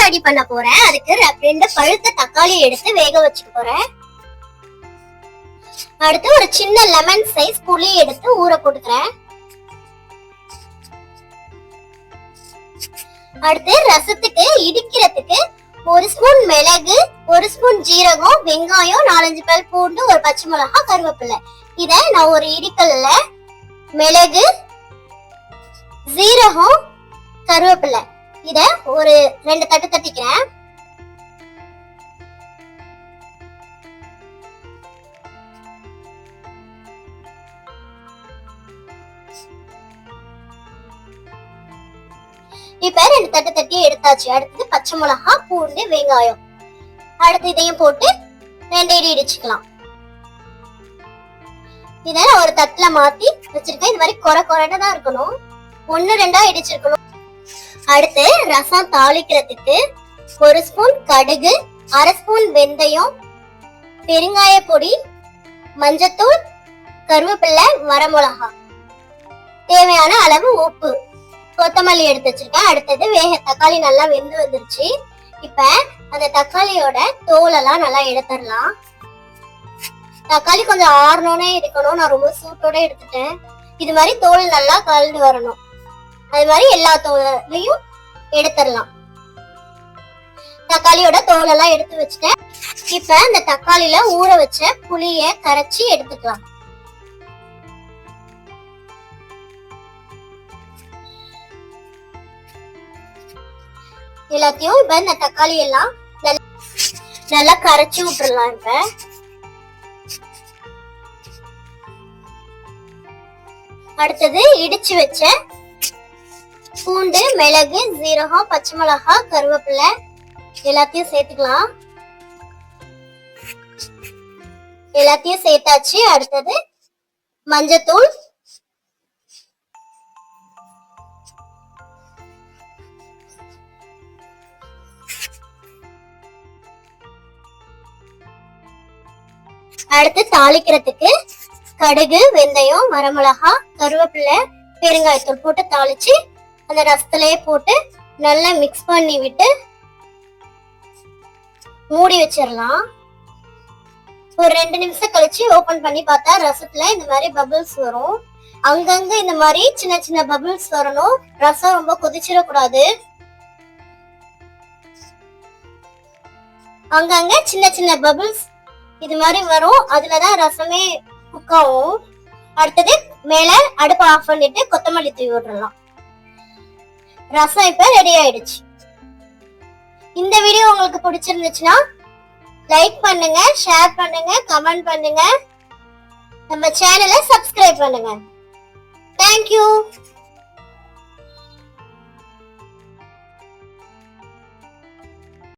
Ready பண்ண போறேன். அதுக்கு 2 பழுத்த தக்காளி எடுத்து வேக வச்சுக்க போறேன். அடுத்து ஒரு சின்ன லெமன் சைஸ் புளி எடுத்து ஊற போட்டுக்கிறேன். அடுத்து ரசத்துக்கு இடிக்கிறதுக்கு 1 ஸ்பூன் மிளகு, 1 ஸ்பூன் ஜீரகம், வெங்காயம், 4-5 பல் பூண்டு, ஒரு பச்சை மிளகாய், கருவேப்பிலை. இத நான் ஒரு இடிக்கல்ல மிளகு, ஜீரகம், கருவேப்பிலை இத ஒரு 2 தட்டு தட்டிக்கிறேன். இப்ப 2 தட்டு தட்டி எடுத்தாச்சு. அடுத்து பச்சை மிளகாய், பூண்டு, வெங்காயம். அடுத்து இதையும் போட்டு 2 இடி இடிச்சுக்கலாம். இத ஒரு தட்டுல மாத்தி வச்சிருக்கேன். இது மாதிரி கொரன்னு தான் இருக்கணும். 1-2 இடிச்சிருக்கணும். அடுத்து ரசம் தாளிக்கிறதுக்கு 1 ஸ்பூன் கடுகு, 1/2 ஸ்பூன் வெந்தயம், பெருங்காய பொடி, மஞ்சத்தூள், கருவேப்பிலை, வரமிளகாய், தேவையான அளவு உப்பு, கொத்தமல்லி எடுத்து வச்சிருக்கேன். அடுத்தது தக்காளி நல்லா வெந்து வந்துருச்சு. இப்ப அந்த தக்காளியோட தோலெல்லாம் நல்லா எடுத்துடலாம். தக்காளி கொஞ்சம் ஆறணும்னே எடுக்கணும். நான் ரொம்ப சூட்டோட எடுத்துட்டேன். இது மாதிரி தோல் நல்லா கலந்து வரணும். அது மாதிரி எல்லா தோலையும் எடுத்துடலாம். தக்காளியோட தோலெல்லாம் எடுத்து வச்சுட்டேன். இப்ப இந்த தக்காளியில ஊற வச்ச புளிய கரைச்சி எடுத்துக்கலாம். எல்லாத்தையும் இப்ப இந்த தக்காளி எல்லாம் நல்லா கரைச்சி விட்டுறலாம். இப்ப அடுத்தது இடிச்சு வச்ச பூண்டு, மிளகு, ஜீரகம், பச்சை மிளகாய், கருவேப்பிலை எல்லாத்தையும் சேர்த்துக்கலாம். எல்லாத்தையும் சேர்த்தாச்சு. அடுத்தது மஞ்சத்தூள், அடுத்து தாளிக்கிறதுக்கு கடுகு, வெந்தயம், வரமிளகாய், கருவேப்பிலை, பெருங்காயத்தூள் போட்டு தாளிச்சு அந்த ரசத்திலேயே போட்டு நல்லா மிக்ஸ் பண்ணி விட்டு மூடி வச்சிடலாம். ஒரு 2 நிமிஷம் கழிச்சு ஓபன் பண்ணி பார்த்தா ரசத்துல இந்த மாதிரி பபிள்ஸ் வரும். அங்கங்க இந்த மாதிரி சின்ன சின்ன பபிள்ஸ் வரணும். ரசம் ரொம்ப கொதிச்சிடக்கூடாது. அங்கங்க சின்ன சின்ன பபிள்ஸ் இது மாதிரி வரும். அதுலதான் ரசமே குக் ஆகும். அடுத்தது மேல அடுப்பு ஆஃப் பண்ணிட்டு கொத்தமல்லி தூவி விட்டுறலாம். ரசம் இப்ப ரெடி ஆயிடுச்சு. இந்த வீடியோ உங்களுக்கு பிடிச்சிருந்துச்சுன்னா லைக் பண்ணுங்க, ஷேர் பண்ணுங்க, கமெண்ட் பண்ணுங்க, நம்ம சேனலை சப்ஸ்கிரைப் பண்ணுங்க. தேங்க்யூ.